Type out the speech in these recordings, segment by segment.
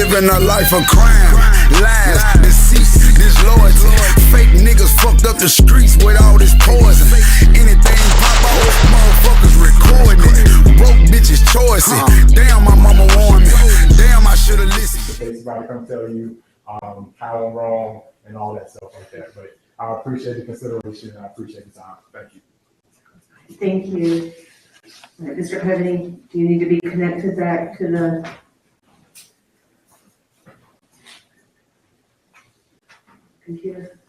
living a life of crime, lies, deceit, disloyalty. Fake niggas fucked up the streets with all this poison. Anything pop off, motherfuckers recording it. Broke bitches choicing. Damn, my mama warned me. Damn, I should've listened. Somebody come tell you how I'm wrong and all that stuff like that. But I appreciate the consideration and I appreciate the time. Thank you. Thank you. All right, Mr. Coveney, do you need to be connected back to the computer?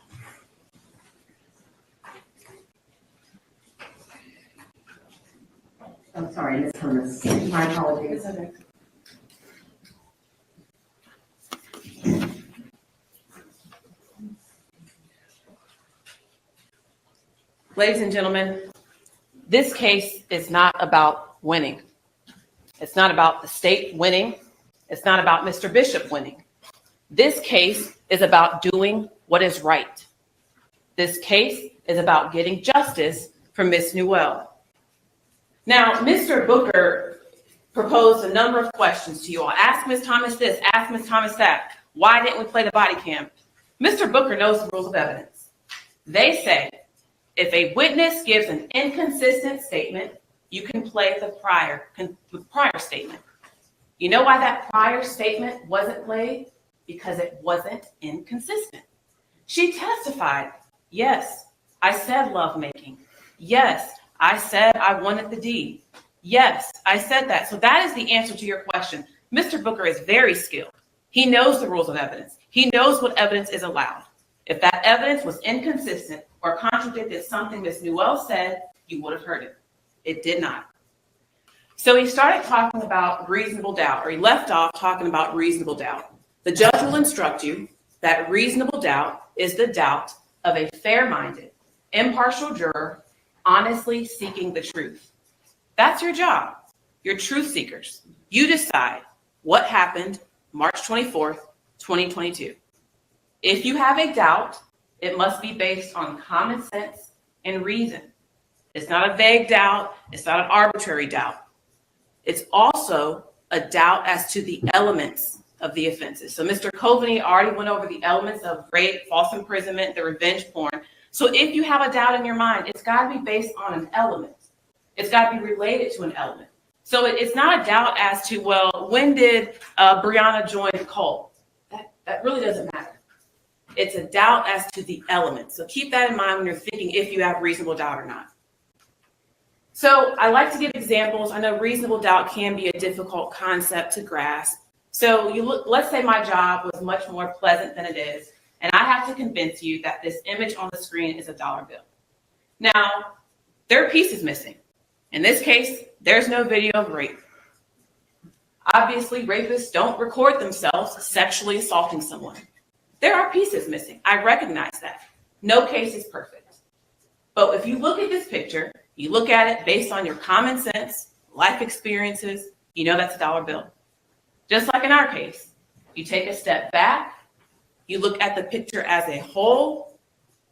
I'm sorry, Ms. Thomas. My apologies. Ladies and gentlemen, this case is not about winning. It's not about the state winning. It's not about Mr. Bishop winning. This case is about doing what is right. This case is about getting justice for Miss Newell. Now, Mr. Booker proposed a number of questions to you all. Ask Ms. Thomas this, ask Ms. Thomas that. Why didn't we play the body cam? Mr. Booker knows the rules of evidence. They say, if a witness gives an inconsistent statement, you can play the prior statement. You know why that prior statement wasn't played? Because it wasn't inconsistent. She testified, yes, I said lovemaking. Yes, I said I wanted the deed. Yes, I said that. So that is the answer to your question. Mr. Booker is very skilled. He knows the rules of evidence. He knows what evidence is allowed. If that evidence was inconsistent or contradicted something Ms. Newell said, you would have heard it. It did not. So he started talking about reasonable doubt, or he left off talking about reasonable doubt. The judge will instruct you that reasonable doubt is the doubt of a fair-minded, impartial juror honestly seeking the truth. That's your job. You're truth seekers. You decide what happened March 24th, 2022. If you have a doubt, it must be based on common sense and reason. It's not a vague doubt. It's not an arbitrary doubt. It's also a doubt as to the elements of the offenses. So Mr. Coveney already went over the elements of rape, false imprisonment, the revenge porn. So if you have a doubt in your mind, it's got to be based on an element. It's got to be related to an element. So it's not a doubt as to, well, when did Brianna join the cult? That really doesn't matter. It's a doubt as to the element. So keep that in mind when you're thinking if you have reasonable doubt or not. So I like to give examples. I know reasonable doubt can be a difficult concept to grasp. So let's say my job was much more pleasant than it is, and I have to convince you that this image on the screen is a dollar bill. Now, there are pieces missing. In this case, there's no video of rape. Obviously, rapists don't record themselves sexually assaulting someone. There are pieces missing. I recognize that. No case is perfect. But if you look at this picture, you look at it based on your common sense, life experiences, you know that's a dollar bill. Just like in our case, you take a step back, you look at the picture as a whole,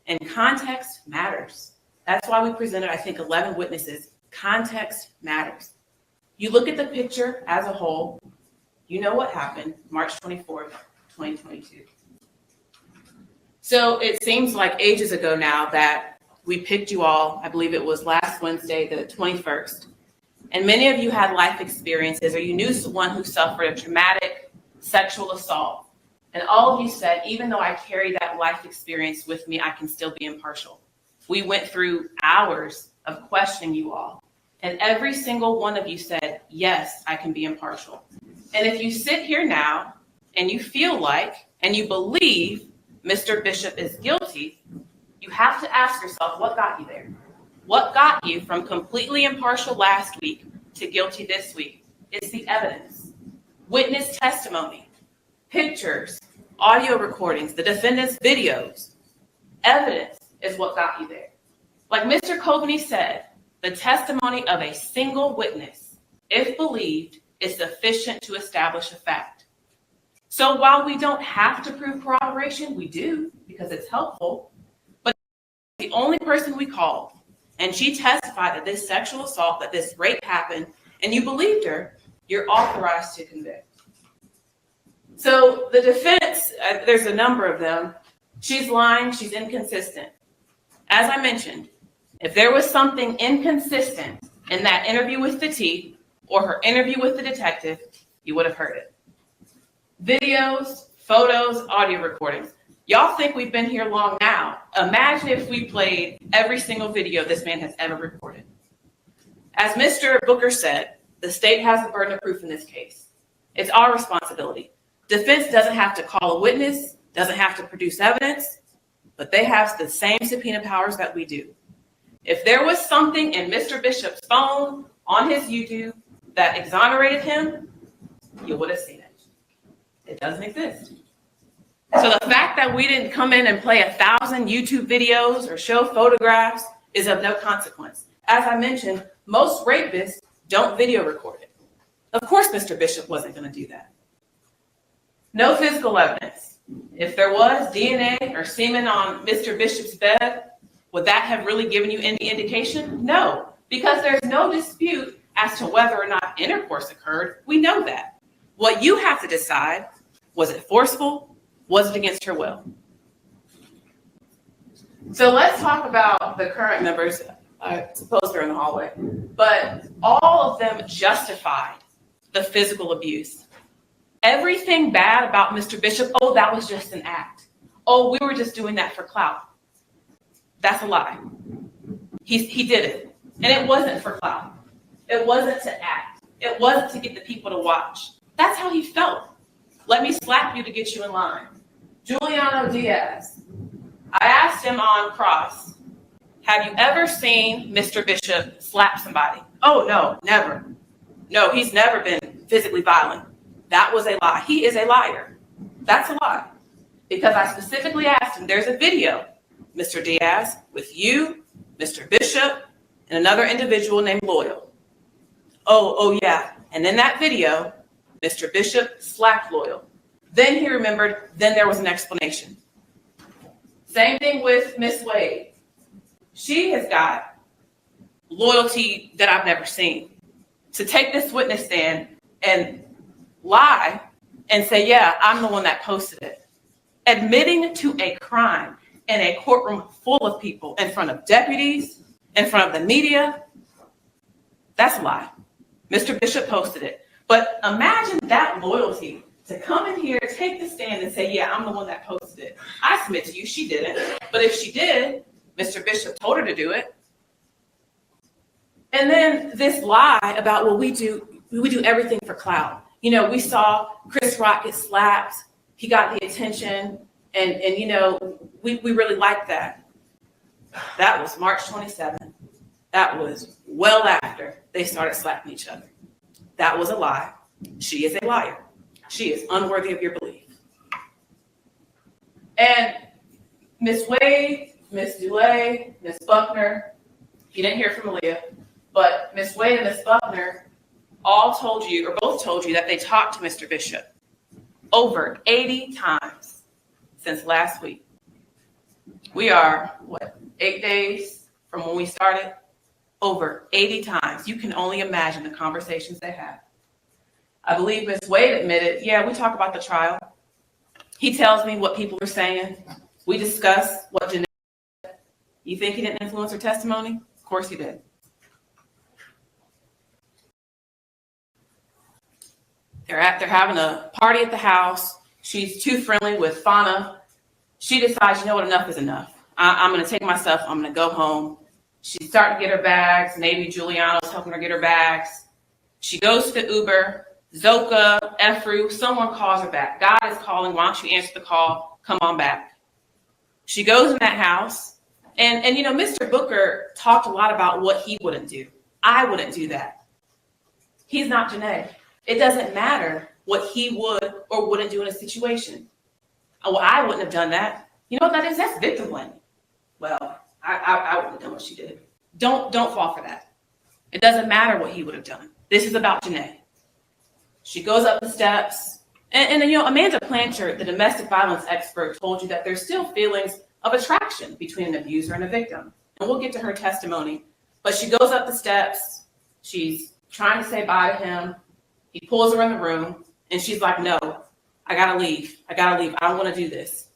and context matters. That's why we presented, I think, 11 witnesses. Context matters. You look at the picture as a whole, you know what happened March 24th, 2022. So it seems like ages ago now that we picked you all, I believe it was last Wednesday, the 21st. And many of you had life experiences, or you knew someone who suffered a traumatic sexual assault. And all of you said, even though I carry that life experience with me, I can still be impartial. We went through hours of questioning you all. And every single one of you said, yes, I can be impartial. And if you sit here now and you feel like, and you believe Mr. Bishop is guilty, you have to ask yourself, what got you there? What got you from completely impartial last week to guilty this week? It's the evidence, witness testimony, pictures, audio recordings, the defendant's videos. Evidence is what got you there. Like Mr. Coveney said, the testimony of a single witness, if believed, is sufficient to establish a fact. So while we don't have to prove corroboration, we do because it's helpful. But the only person we called, and she testified that this sexual assault, that this rape happened, and you believed her, you're authorized to convict. So the defense, there's a number of them. She's lying, she's inconsistent. As I mentioned, if there was something inconsistent in that interview with the T or her interview with the detective, you would have heard it. Videos, photos, audio recordings. Y'all think we've been here long now. Imagine if we played every single video this man has ever recorded. As Mr. Booker said, the state has the burden of proof in this case. It's our responsibility. Defense doesn't have to call a witness, doesn't have to produce evidence, but they have the same subpoena powers that we do. If there was something in Mr. Bishop's phone on his YouTube that exonerated him, you would have seen it. It doesn't exist. So the fact that we didn't come in and play 1,000 YouTube videos or show photographs is of no consequence. As I mentioned, most rapists don't video record it. Of course, Mr. Bishop wasn't going to do that. No physical evidence. If there was DNA or semen on Mr. Bishop's bed, would that have really given you any indication? No, because there's no dispute as to whether or not intercourse occurred. We know that. What you have to decide, was it forceful? Was it against her will? So let's talk about the current members. I suppose they're in the hallway, but all of them justified the physical abuse. Everything bad about Mr. Bishop, oh, that was just an act. Oh, we were just doing that for clout. That's a lie. He did it, and it wasn't for clout. It wasn't to act. It wasn't to get the people to watch. That's how he felt. Let me slap you to get you in line. Juliano Diaz. I asked him on cross, have you ever seen Mr. Bishop slap somebody? Oh, no, never. No, he's never been physically violent. That was a lie. He is a liar. That's a lie. Because I specifically asked him, there's a video, Mr. Diaz, with you, Mr. Bishop, and another individual named Loyal. Oh, yeah. And in that video, Mr. Bishop slapped Loyal. Then he remembered, then there was an explanation. Same thing with Miss Wade. She has got loyalty that I've never seen. To take this witness stand and lie and say, yeah, I'm the one that posted it. Admitting to a crime in a courtroom full of people, in front of deputies, in front of the media, that's a lie. Mr. Bishop posted it. But imagine that loyalty to come in here, take the stand and say, yeah, I'm the one that posted it. I submit to you, she didn't. But if she did, Mr. Bishop told her to do it. And then this lie about, well, we do everything for clout. You know, we saw Chris Rock get slapped. He got the attention. And you know, we really liked that. That was March 27th. That was well after they started slapping each other. That was a lie. She is a liar. She is unworthy of your belief. And Miss Wade, Miss Dulay, Miss Buckner, you didn't hear from Aaliyah, but Miss Wade and Miss Buckner all told you, or both told you, that they talked to Mr. Bishop over 80 times since last week. We are, 8 days from when we started? Over 80 times. You can only imagine the conversations they had. I believe Ms. Wade admitted, yeah, we talk about the trial. He tells me what people are saying. We discuss what Jeanette said. You think he didn't influence her testimony? Of course he did. They're having a party at the house. She's too friendly with Fauna. She decides, you know what, enough is enough. I'm going to take my stuff. I'm going to go home. She's starting to get her bags. Maybe Giuliano's helping her get her bags. She goes to Uber. Zoka, Efru, someone calls her back. God is calling. Why don't you answer the call? Come on back. She goes in that house. And you know, Mr. Booker talked a lot about what he wouldn't do. I wouldn't do that. He's not Janae. It doesn't matter what he would or wouldn't do in a situation. Well, I wouldn't have done that. You know what that is? That's victim blaming. Well, I wouldn't have done what she did. Don't fall for that. It doesn't matter what he would have done. This is about Janae. She goes up the steps. And you know, Amanda Blanchard, the domestic violence expert, told you that there's still feelings of attraction between an abuser and a victim. And we'll get to her testimony. But she goes up the steps. She's trying to say bye to him. He pulls her in the room. And she's like, no, I gotta leave. I don't want to do this.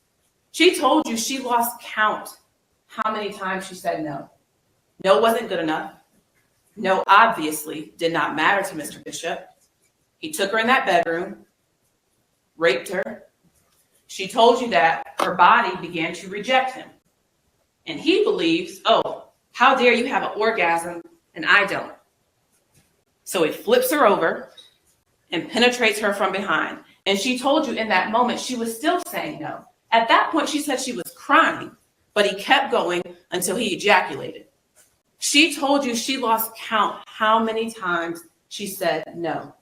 She told you she lost count how many times she said no. No wasn't good enough. No obviously did not matter to Mr. Bishop. He took her in that bedroom, raped her. She told you that her body began to reject him. And he believes, oh, how dare you have an orgasm and I don't. So he flips her over and penetrates her from behind. And she told you in that moment she was still saying no. At that point, she said she was crying, but he kept going until he ejaculated. She told you she lost count how many times she said no.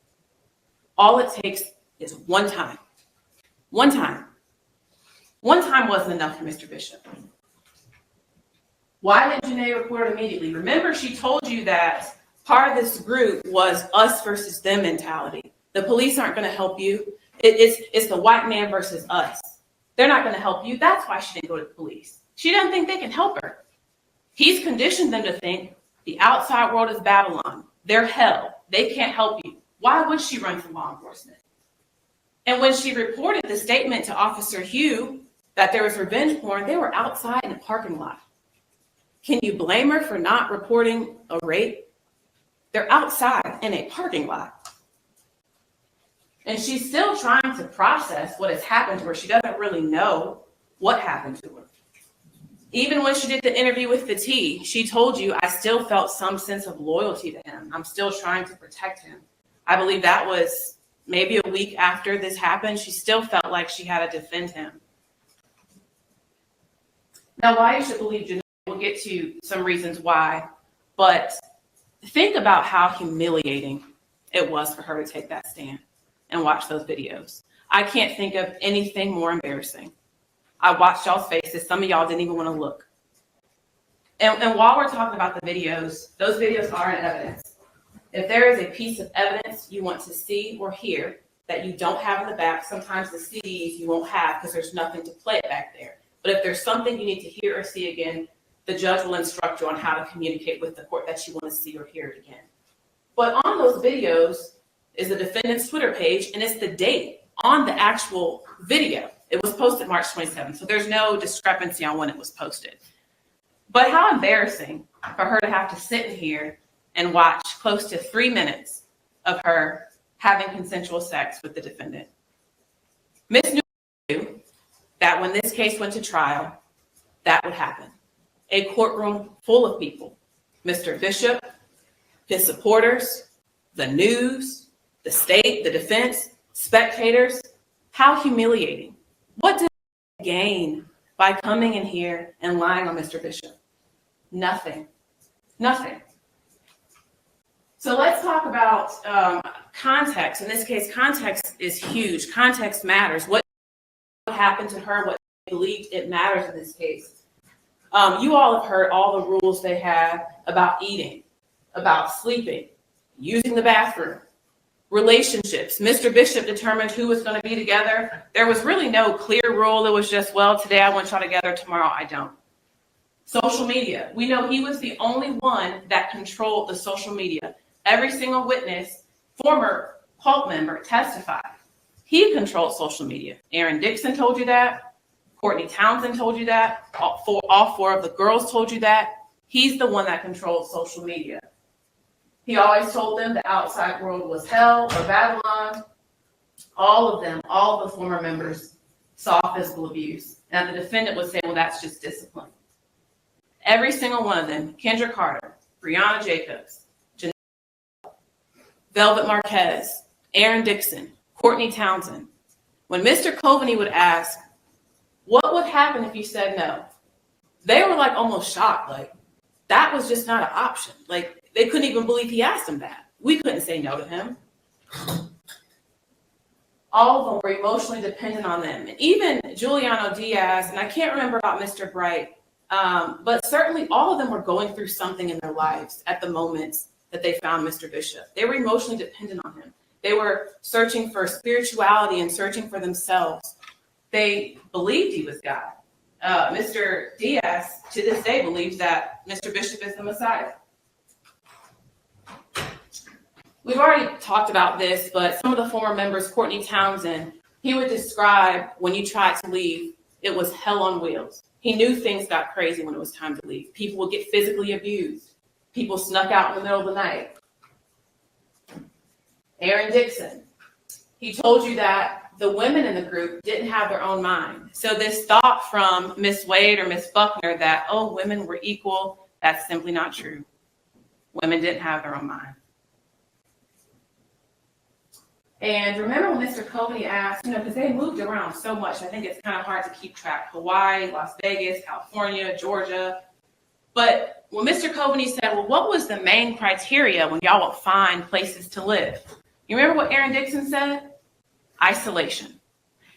All it takes is one time. One time. One time wasn't enough for Mr. Bishop. Why didn't Janae report immediately? Remember, she told you that part of this group was us versus them mentality. The police aren't going to help you. It's the white man versus us. They're not going to help you. That's why she didn't go to the police. She doesn't think they can help her. He's conditioned them to think the outside world is Babylon. They're hell. They can't help you. Why would she run from law enforcement? And when she reported the statement to Officer Hugh that there was revenge porn, they were outside in a parking lot. Can you blame her for not reporting a rape? They're outside in a parking lot. And she's still trying to process what has happened to her. She doesn't really know what happened to her. Even when she did the interview with the T, she told you, I still felt some sense of loyalty to him. I'm still trying to protect him. I believe that was maybe a week after this happened. She still felt like she had to defend him. Now, why you should believe Janae, we'll get to some reasons why, but think about how humiliating it was for her to take that stand and watch those videos. I can't think of anything more embarrassing. I watched y'all's faces. Some of y'all didn't even want to look. And while we're talking about the videos, those videos are in evidence. If there is a piece of evidence you want to see or hear that you don't have in the back, sometimes the CDs you won't have because there's nothing to play it back there. But if there's something you need to hear or see again, the judge will instruct you on how to communicate with the court that you want to see or hear it again. But on those videos is the defendant's Twitter page, and it's the date on the actual video. It was posted March 27th, so there's no discrepancy on when it was posted. But how embarrassing for her to have to sit in here and watch close to 3 minutes of her having consensual sex with the defendant. Ms. knew that when this case went to trial, that would happen. A courtroom full of people, Mr. Bishop, his supporters, the news, the state, the defense, spectators. How humiliating. What did they gain by coming in here and lying on Mr. Bishop? Nothing. Nothing. So let's talk about context. In this case, context is huge. Context matters. What happened to her, what they believed, it matters in this case. You all have heard all the rules they have about eating, about sleeping, using the bathroom, relationships. Mr. Bishop determined who was going to be together. There was really no clear rule. It was just, well, today I want y'all together, tomorrow I don't. Social media. We know he was the only one that controlled the social media. Every single witness, former cult member, testified. He controlled social media. Aaron Dixon told you that. Courtney Townsend told you that. All four of the girls told you that. He's the one that controlled social media. He always told them the outside world was hell or Babylon. All of them, all the former members saw physical abuse. Now the defendant would say, well, that's just discipline. Every single one of them, Kendra Carter, Breonna Jacobs, Janelle, Velvet Marquez, Aaron Dixon, Courtney Townsend. When Mr. Coveney would ask, what would happen if you said no? They were like almost shocked. Like that was just not an option. Like they couldn't even believe he asked them that. We couldn't say no to him. All of them were emotionally dependent on them. And even Juliano Diaz, and I can't remember about Mr. Bright, but certainly all of them were going through something in their lives at the moment that they found Mr. Bishop. They were emotionally dependent on him. They were searching for spirituality and searching for themselves. They believed he was God. Mr. Diaz, to this day, believes that Mr. Bishop is the Messiah. We've already talked about this, but some of the former members, Courtney Townsend, He would describe when you tried to leave, it was hell on wheels. He knew things got crazy when it was time to leave. People would get physically abused. People snuck out in the middle of the night. Aaron Dixon, he told you that the women in the group didn't have their own mind. So this thought from Miss Wade or Miss Buckner that, oh, women were equal, that's simply not true. Women didn't have their own mind. And remember when Mr. Coveney asked, because they moved around so much, I think it's kind of hard to keep track. Hawaii, Las Vegas, California, Georgia. But when Mr. Coveney said, well, what was the main criteria when y'all would find places to live? You remember what Aaron Dixon said? Isolation.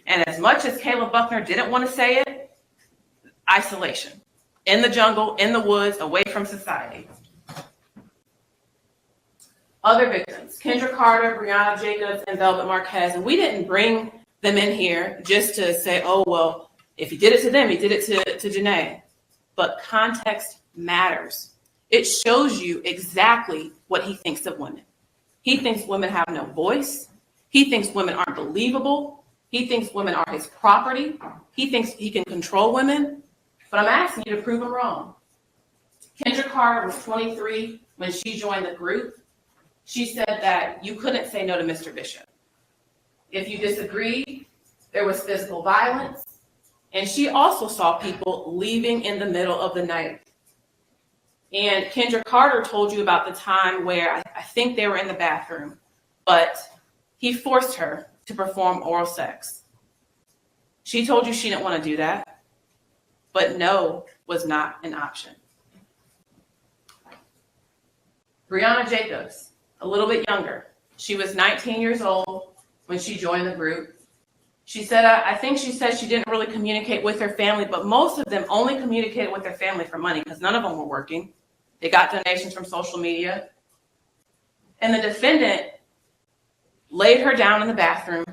And as much as Caleb Buckner didn't want to say it, isolation. In the jungle, in the woods, away from society. Other victims, Kendra Carter, Breonna Jacobs, and Velvet Marquez. And we didn't bring them in here just to say, oh, well, if he did it to them, he did it to Janae. But context matters. It shows you exactly what he thinks of women. He thinks women have no voice. He thinks women aren't believable. He thinks women are his property. He thinks he can control women. But I'm asking you to prove him wrong. Kendra Carter was 23 when she joined the group. She said that you couldn't say no to Mr. Bishop. If you disagreed, there was physical violence. And she also saw people leaving in the middle of the night. And Kendra Carter told you about the time where I think they were in the bathroom, but he forced her to perform oral sex. She told you she didn't want to do that, but no was not an option. Breonna Jacobs, a little bit younger. She was 19 years old when she joined the group. She said, I think she said she didn't really communicate with her family, but most of them only communicated with their family for money because none of them were working. They got donations from social media. And the defendant laid her down in the bathroom,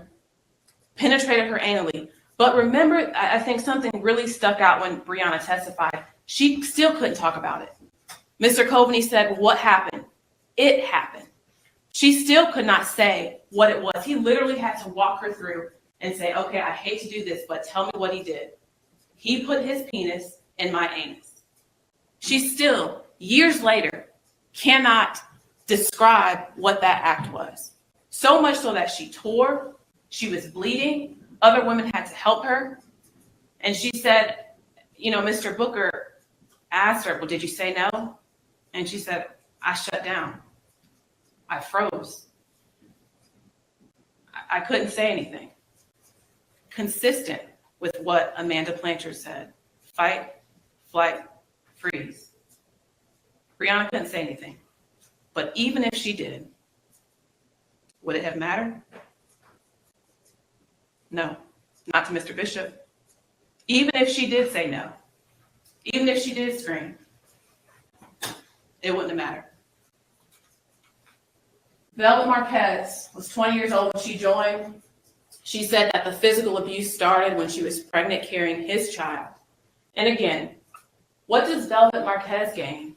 penetrated her anally. But remember, I think something really stuck out when Breonna testified. She still couldn't talk about it. Mr. Coveney said, well, what happened? It happened. She still could not say what it was. He literally had to walk her through and say, okay, I hate to do this, but tell me what he did. He put his penis in my anus. She still, years later, cannot describe what that act was. So much so that she tore, she was bleeding, other women had to help her. And she said, Mr. Booker asked her, well, did you say no? And she said, I shut down. I froze. I couldn't say anything. Consistent with what Amanda Plancher said. Fight, flight, freeze. Breonna couldn't say anything. But even if she did, would it have mattered? No, not to Mr. Bishop. Even if she did say no, even if she did scream, it wouldn't have mattered. Velvet Marquez was 20 years old when she joined. She said that the physical abuse started when she was pregnant carrying his child. And again, what does Velvet Marquez gain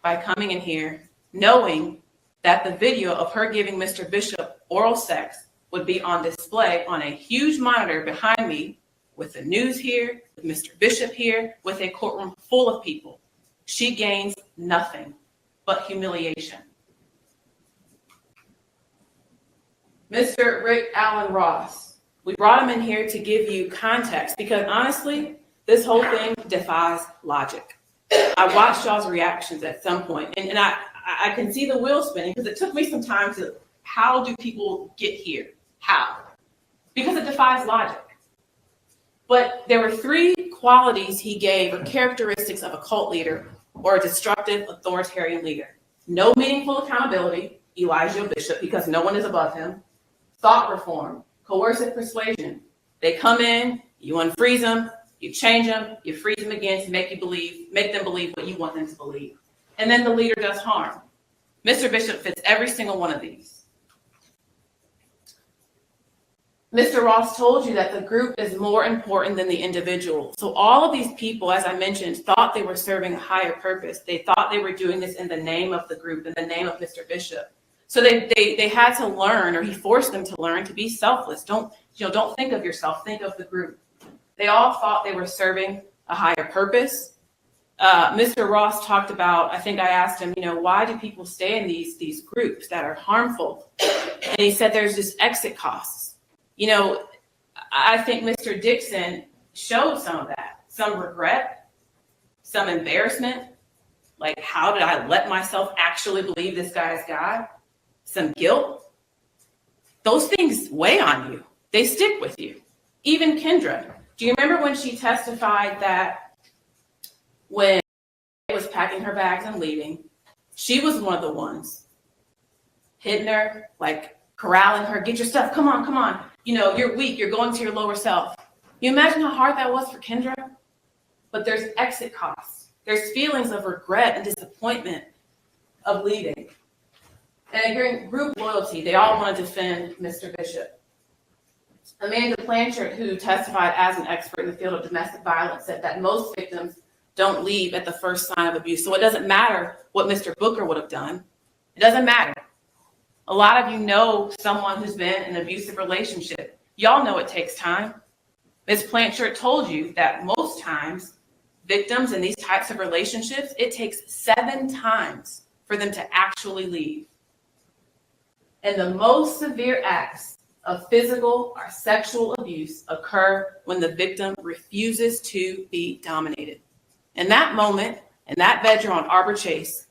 by coming in here knowing that the video of her giving Mr. Bishop oral sex would be on display on a huge monitor behind me with the news here, with Mr. Bishop here, with a courtroom full of people? She gains nothing but humiliation. Mr. Rick Allen Ross, we brought him in here to give you context because honestly, this whole thing defies logic. I watched y'all's reactions at some point, and I can see the wheel spinning because it took me some time to, how do people get here? How? Because it defies logic. But there were 3 qualities he gave or characteristics of a cult leader or a destructive authoritarian leader. No meaningful accountability, Eligio Bishop, because no one is above him. Thought reform, coercive persuasion. They come in, you unfreeze them, you change them, you freeze them again to make them believe what you want them to believe. And then the leader does harm. Mr. Bishop fits every single one of these. Mr. Ross told you that the group is more important than the individual. So all of these people, as I mentioned, thought they were serving a higher purpose. They thought they were doing this in the name of the group, in the name of Mr. Bishop. So they had to learn, or he forced them to learn to be selfless. Don't think of yourself, think of the group. They all thought they were serving a higher purpose. Mr. Ross talked about, I think I asked him, why do people stay in these groups that are harmful? And he said there's just exit costs. I think Mr. Dixon showed some of that, some regret, some embarrassment. Like, how did I let myself actually believe this guy's God? Some guilt. Those things weigh on you. They stick with you. Even Kendra. Do you remember when she testified that when she was packing her bags and leaving, she was one of the ones hitting her, like corralling her, get your stuff, come on. You're weak, you're going to your lower self. You imagine how hard that was for Kendra? But there's exit costs. There's feelings of regret and disappointment of leaving. And again, group loyalty, they all want to defend Mr. Bishop. Amanda Blanchard, who testified as an expert in the field of domestic violence, said that most victims don't leave at the first sign of abuse. So it doesn't matter what Mr. Booker would have done. It doesn't matter. A lot of you know someone who's been in an abusive relationship. Y'all know it takes time. Ms. Blanchard told you that most times victims in these types of relationships, it takes 7 times for them to actually leave. And the most severe acts of physical or sexual abuse occur when the victim refuses to be dominated. In that moment, in that bedroom on Arbor Chase,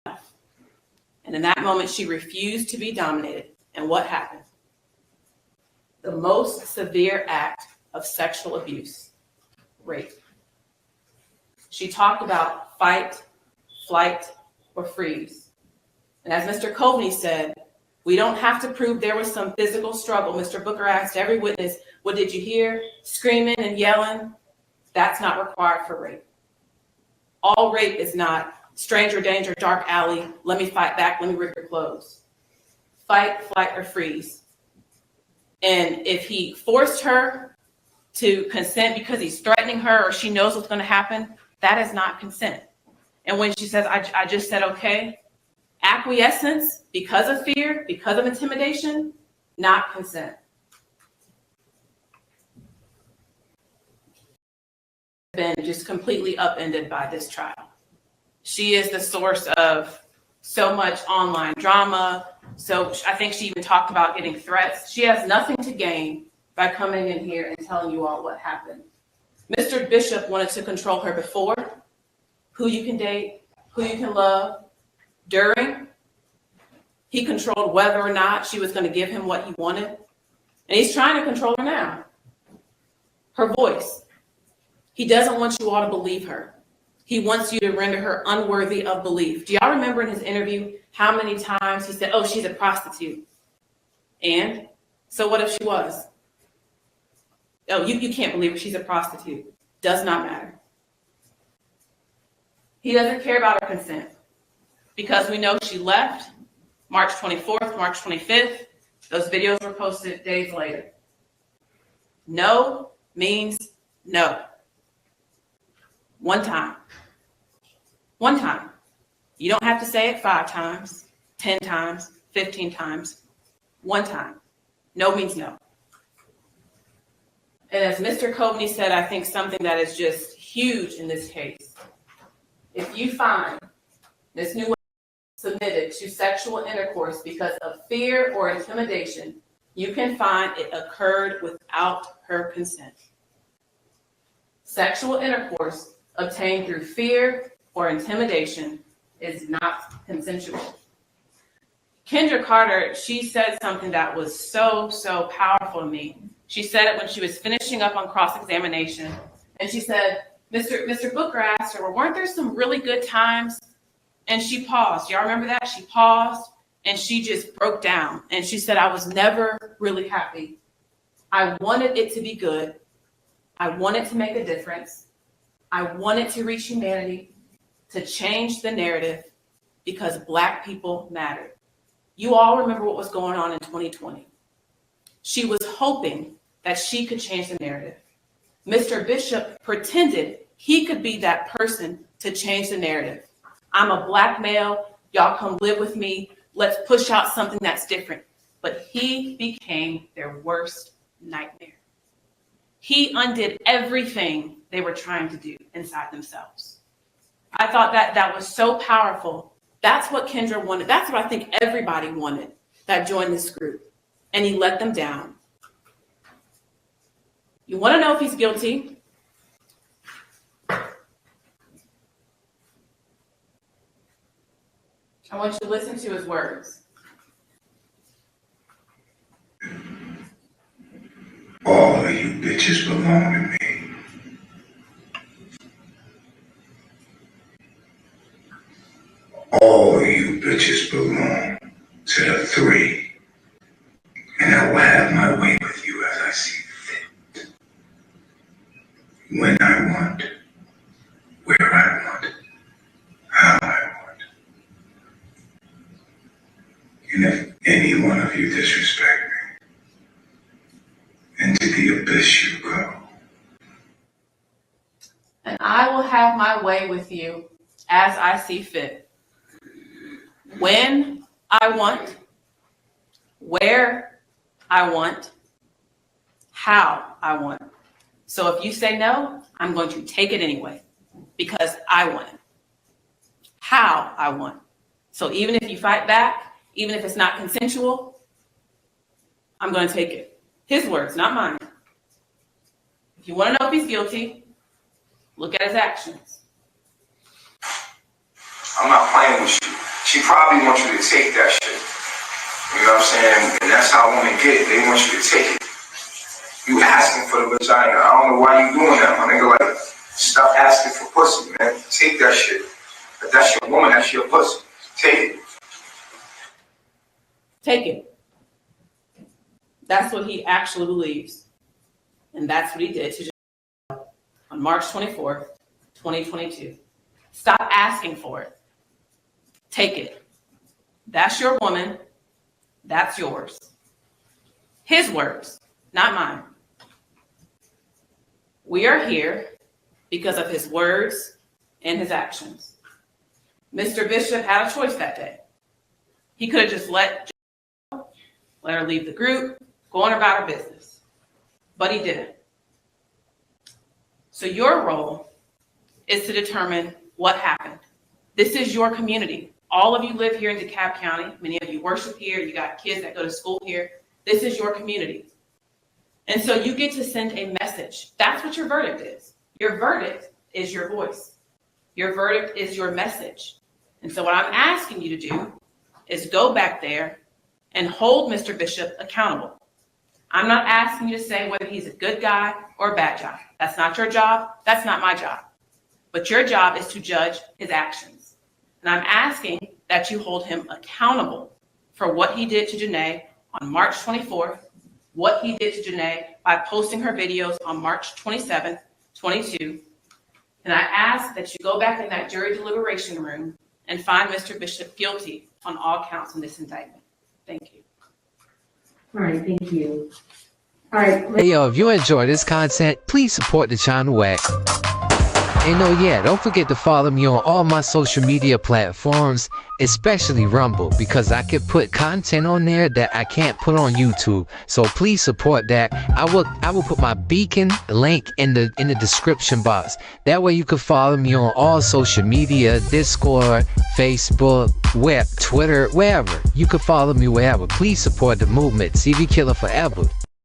and in that moment, she refused to be dominated. And what happened? The most severe act of sexual abuse, rape. She talked about fight, flight, or freeze. And as Mr. Coveney said, we don't have to prove there was some physical struggle. Mr. Booker asked every witness, what did you hear? Screaming and yelling? That's not required for rape. All rape is not stranger danger, dark alley, let me fight back, let me rip your clothes. Fight, flight, or freeze. And if he forced her to consent because he's threatening her or she knows what's going to happen, that is not consent. And when she says, I just said okay, acquiescence because of fear, because of intimidation, not consent. Been just completely upended by this trial. She is the source of so much online drama. So I think she even talked about getting threats. She has nothing to gain by coming in here and telling you all what happened. Mr. Bishop wanted to control her before, who you can date, who you can love. During, he controlled whether or not she was going to give him what he wanted. And he's trying to control her now. Her voice. He doesn't want you all to believe her. He wants you to render her unworthy of belief. Do y'all remember in his interview how many times he said, oh, she's a prostitute? And so what if she was? Oh, you can't believe her. She's a prostitute. Does not matter. He doesn't care about her consent because we know she left March 24th, March 25th. Those videos were posted days later. No means no. One time. One time. You don't have to say it 5 times, 10 times, 15 times. One time. No means no. And as Mr. Coveney said, I think something that is just huge in this case. If you find this new submitted to sexual intercourse because of fear or intimidation, you can find it occurred without her consent. Sexual intercourse obtained through fear or intimidation is not consensual. Kendra Carter, she said something that was so powerful to me. She said it when she was finishing up on cross-examination. And she said, Mr. Booker asked her, well, weren't there some really good times? And she paused. Y'all remember that? She paused and she just broke down. And she said, I was never really happy. I wanted it to be good. I wanted to make a difference. I wanted to reach humanity, to change the narrative because Black people mattered. You all remember what was going on in 2020. She was hoping that she could change the narrative. Mr. Bishop pretended he could be that person to change the narrative. I'm a Black male. Y'all come live with me. let's push out something that's different. But he became their worst nightmare. He undid everything they were trying to do inside themselves. I thought that was so powerful. That's what Kendra wanted. That's what I think everybody wanted that joined this group. And he let them down. You want to know if he's guilty? I want you to listen to his words. All of you bitches belong to me. All of you bitches belong to the three. And I will have my way with you as I see fit. When I want, where I want, how I want. And if any one of you disrespect me, into the abyss you go. And I will have my way with you as I see fit. When I want, where I want, how I want. So if you say no, I'm going to take it anyway because I want it. How I want. So even if you fight back, even if it's not consensual, I'm going to take it. His words, not mine. If you want to know if he's guilty, look at his actions. I'm not playing with you. She probably wants you to take that shit. You know what I'm saying? And that's how women get it. They want you to take it. You asking for the vagina. I don't know why you doing that, my nigga. Like, stop asking for pussy, man. Take that shit. If that's your woman, that's your pussy. Take it. Take it. That's what he actually believes. And that's what he did to Janelle on March 24th, 2022. Stop asking for it. Take it. That's your woman. That's yours. His words, not mine. We are here because of his words and his actions. Mr. Bishop had a choice that day. He could have just let her leave the group, go on about her business. But he didn't. So your role is to determine what happened. This is your community. All of you live here in DeKalb County. Many of you worship here. You got kids that go to school here. This is your community. And so you get to send a message. That's what your verdict is. Your verdict is your voice. Your verdict is your message. And so what I'm asking you to do is go back there and hold Mr. Bishop accountable. I'm not asking you to say whether he's a good guy or a bad guy. That's not your job. That's not my job. But your job is to judge his actions. And I'm asking that you hold him accountable for what he did to Janae on March 24th, what he did to Janae by posting her videos on March 27th, 22. And I ask that you go back in that jury deliberation room and find Mr. Bishop guilty on all counts in this indictment. Thank you. All right, thank you. All right. Hey yo, if you enjoy this content, please support the channel at and oh yeah, don't forget to follow me on all my social media platforms, especially Rumble, because I can put content on there that I can't put on YouTube. So please support that. I will put my beacon link in the description box. That way you can follow me on all social media, Discord, Facebook, Twitter, wherever. You can follow me wherever. Please support the movement. CV Killer forever.